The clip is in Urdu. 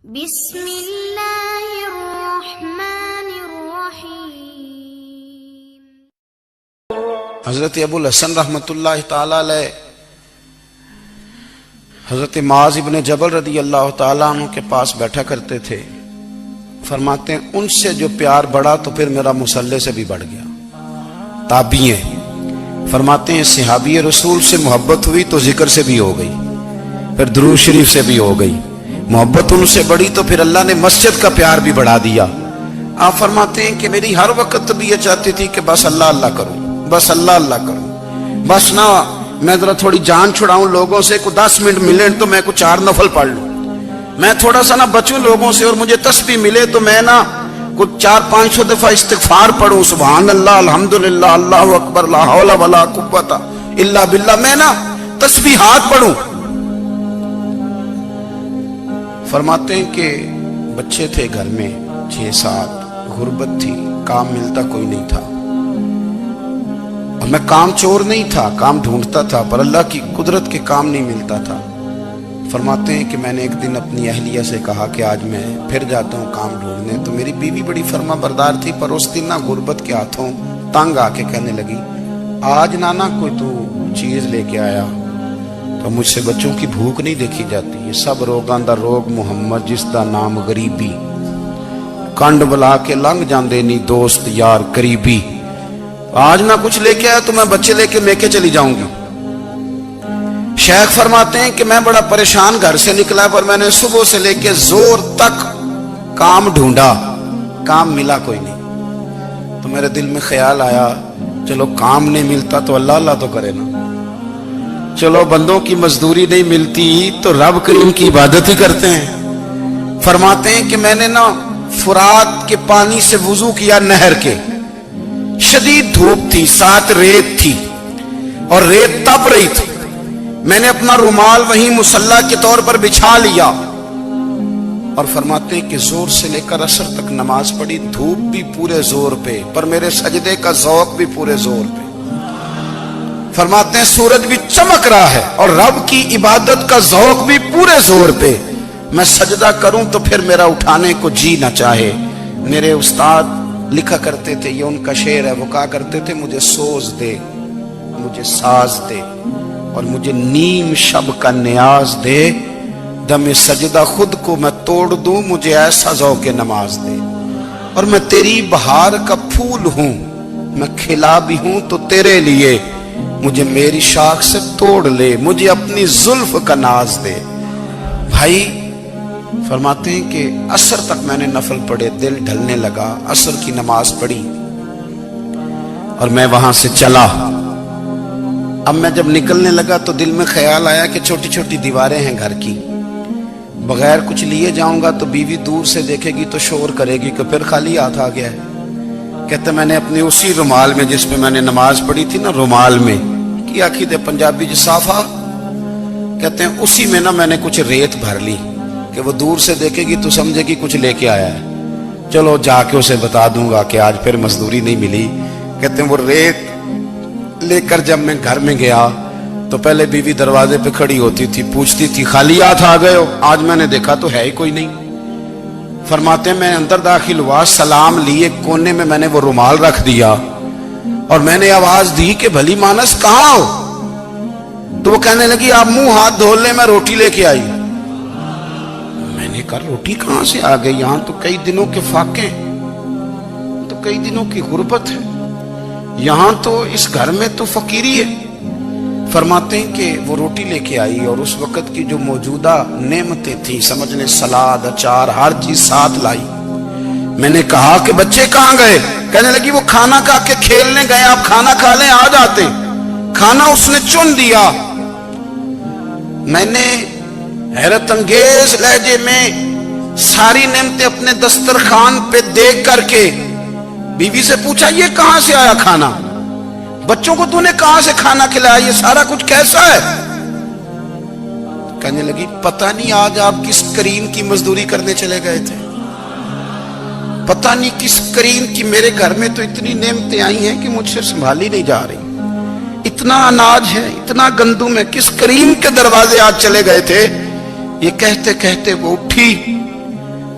بسم اللہ الرحمن الرحیم۔ حضرت ابو الحسن رحمۃ اللہ تعالی علیہ حضرت معاذ ابن جبل رضی اللہ تعالیٰ عنہ کے پاس بیٹھا کرتے تھے۔ فرماتے ہیں ان سے جو پیار بڑھا تو پھر میرا مصلی سے بھی بڑھ گیا۔ تابعی ہیں، فرماتے ہیں صحابی رسول سے محبت ہوئی تو ذکر سے بھی ہو گئی، پھر درود شریف سے بھی ہو گئی۔ محبت ان سے بڑھی تو پھر اللہ نے مسجد کا پیار بھی بڑھا دیا۔ آپ فرماتے ہیں کہ میری ہر وقت طبیعت یہ چاہتی تھی کہ بس اللہ اللہ کروں، بس اللہ اللہ کروں، بس نہ میں ذرا تھوڑی جان چھڑاؤں لوگوں سے، کو 10 منٹ ملے تو میں کچھ 4 نفل پڑھ لوں، میں تھوڑا سا نہ بچوں لوگوں سے، اور مجھے تسبیح ملے تو میں نہ کچھ 400-500 دفعہ استغفار پڑھوں، سبحان اللہ الحمدللہ اللہ اکبر لا حول ولا قوت الا باللہ، میں نہ تسبیحات پڑھوں۔ فرماتے ہیں کہ بچے تھے گھر میں 6-7، غربت تھی، کام ملتا کوئی نہیں تھا، اور میں کام چور نہیں تھا، کام ڈھونڈتا تھا، پر اللہ کی قدرت کے کام نہیں ملتا تھا۔ فرماتے ہیں کہ میں نے ایک دن اپنی اہلیہ سے کہا کہ آج میں پھر جاتا ہوں کام ڈھونڈنے، تو میری بیوی بڑی فرما بردار تھی، پر اس دن نہ غربت کے ہاتھوں تنگ آ کے کہنے لگی آج نانا کوئی تو چیز لے کے آیا، تو مجھ سے بچوں کی بھوک نہیں دیکھی جاتی، یہ سب روگاں دا روگ محمد جس دا نام غریبی، کنڈ بلا کے لنگ جاندے نہیں دوست یار قریبی، آج نہ کچھ لے کے آیا تو میں بچے لے کے میکے چلی جاؤں گی۔ شیخ فرماتے ہیں کہ میں بڑا پریشان گھر سے نکلا، پر میں نے صبح سے لے کے زور تک کام ڈھونڈا، کام ملا کوئی نہیں، تو میرے دل میں خیال آیا چلو کام نہیں ملتا تو اللہ اللہ تو کرے نا، چلو بندوں کی مزدوری نہیں ملتی تو رب کریم کی عبادت ہی کرتے ہیں۔ فرماتے ہیں کہ میں نے نا فرات کے پانی سے وضو کیا، نہر کے، شدید دھوپ تھی، ساتھ ریت تھی اور ریت تپ رہی تھی، میں نے اپنا رومال وہیں مصلی کے طور پر بچھا لیا، اور فرماتے ہیں کہ زور سے لے کر عصر تک نماز پڑھی، دھوپ بھی پورے زور پہ، پر میرے سجدے کا ذوق بھی پورے زور پہ۔ فرماتے ہیں سورج بھی چمک رہا ہے اور رب کی عبادت کا ذوق بھی پورے زور پہ، میں سجدہ کروں تو پھر میرا اٹھانے کو جی نہ چاہے۔ میرے استاد لکھا کرتے تھے، یہ ان کا شعر ہے، وہ کہا کرتے تھے مجھے سوز دے، مجھے ساز دے، اور مجھے نیم شب کا نیاز دے، دم سجدہ خود کو میں توڑ دوں، مجھے ایسا ذوق نماز دے، اور میں تیری بہار کا پھول ہوں، میں کھلا بھی ہوں تو تیرے لیے، مجھے میری شاخ سے توڑ لے، مجھے اپنی زلف کا ناز دے۔ بھائی فرماتے ہیں کہ عصر تک میں نے نفل پڑھے، دل ڈھلنے لگا، عصر کی نماز پڑھی اور میں وہاں سے چلا۔ اب میں جب نکلنے لگا تو دل میں خیال آیا کہ چھوٹی چھوٹی دیواریں ہیں گھر کی، بغیر کچھ لیے جاؤں گا تو بیوی دور سے دیکھے گی تو شور کرے گی کہ پھر خالی ہاتھ آ گیا ہے۔ کہتے میں نے اپنے اسی رومال میں جس میں میں نے نماز پڑھی تھی نا، رومال میں کی آخی دے پنجابی جسافہ، کہتے ہیں اسی میں نا میں نے کچھ ریت بھر لی کہ وہ دور سے دیکھے گی تو سمجھے گی کچھ لے کے آیا ہے، چلو جا کے اسے بتا دوں گا کہ آج پھر مزدوری نہیں ملی۔ کہتے ہیں وہ ریت لے کر جب میں گھر میں گیا تو پہلے بیوی دروازے پہ کھڑی ہوتی تھی، پوچھتی تھی خالی ہاتھ آ گئے ہو؟ آج میں نے دیکھا تو ہے ہی کوئی نہیں۔ فرماتے ہیں میں اندر داخل ہوا، سلام لیے، کونے میں میں نے وہ رومال رکھ دیا اور میں نے آواز دی کہ بھلی مانس کہاں ہو؟ تو وہ کہنے لگی آپ منہ ہاتھ دھو لیں، میں روٹی لے کے آئی۔ میں نے کہا روٹی کہاں سے آ گئی؟ یہاں تو کئی دنوں کے فاقے، تو کئی دنوں کی غربت ہے، یہاں تو اس گھر میں تو فقیری ہے۔ فرماتے ہیں کہ وہ روٹی لے کے آئی اور اس وقت کی جو موجودہ نعمتیں تھیں، سمجھ لیں سلاد اچار ہر چیز ساتھ لائی۔ میں نے کہا کہ بچے کہاں گئے؟ کہنے لگی وہ کھانا کھا کے کھیلنے گئے، آپ کھانا کھا لیں آ جاتے۔ کھانا اس نے چن دیا۔ میں نے حیرت انگیز لہجے میں ساری نعمتیں اپنے دسترخوان پہ دیکھ کر کے بیوی سے پوچھا یہ کہاں سے آیا کھانا؟ بچوں کو تو نے کہاں سے کھانا کھلایا؟ یہ سارا کچھ کیسا ہے؟ کہنے لگی پتہ نہیں آج آپ کس کریم کی مزدوری کرنے چلے گئے تھے، پتہ نہیں کس کریم کی، میرے گھر میں تو اتنی نعمتیں آئی ہیں کہ مجھ سے سنبھالی نہیں جا رہی، اتنا اناج ہے، اتنا گندم ہے، کس کریم کے دروازے آج چلے گئے تھے؟ یہ کہتے کہتے وہ اٹھی